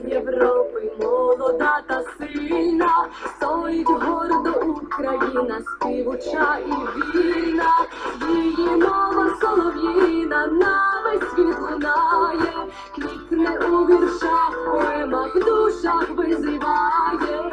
Європи молода та сильна, стоїть гордо Україна, співуча і вільна, її мова солов'їна на весь світ лунає, квітне у віршах, поемах, в душах визріває.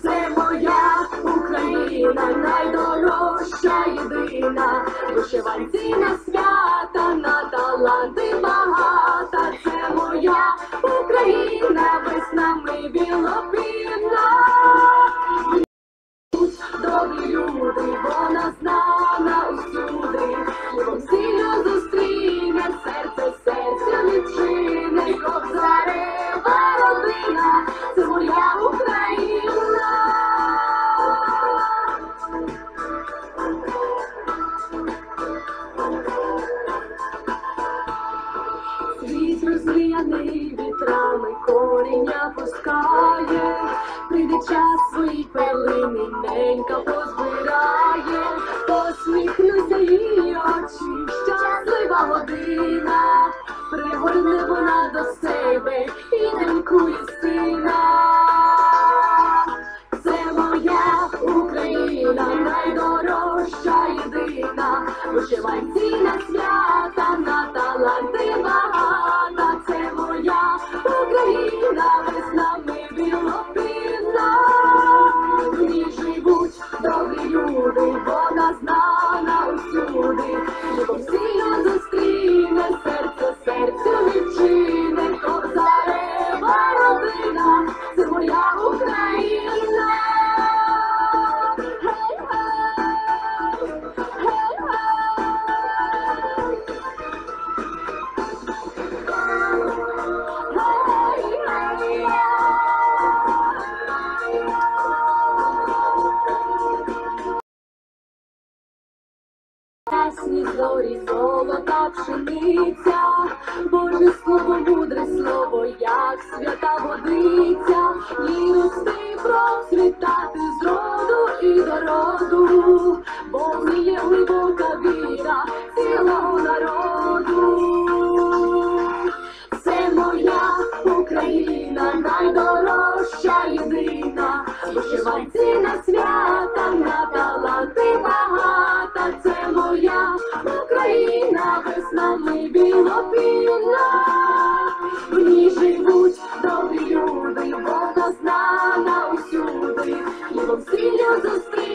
Це моя Україна, найдорожча, єдина, вишиванці на свята, на таланти багата. Це моя Україна, веснами білопінна. Добрі люди, вона знана усюди, хлібом сильно зустріне, серце серцю відчине, Кобзарева родина, це моя Україна. Світ розвіяний вітрами, коріння пускає, прийде час, свої перлини ненька позбирає, посміхнуться її очі, щаслива година, пригорне вона до себе і ненькує сина. Це моя Україна, найдорожча, єдина, вишиванці на свята, на таланти багата. Це моя Україна, веснами білопінна. В ній живуть добрі люди, вона знана усюди, хлібом сильно зустріне, серце серцю відчине, Кобзарева родина, це моя Україна. Ясні зорі, золота пшениця, Боже слово, мудре слово, як свята водиця, і рости процвітати з роду і до роду, бо в ній є глибока віра цілого народу. Це моя Україна, найдорожча, єдина, вишиванці на свята, на таланти багата. Це моя Україна, веснами білопінна. В ній живуть добрі люди, вона знана усюди, хлібом сильно зустріне.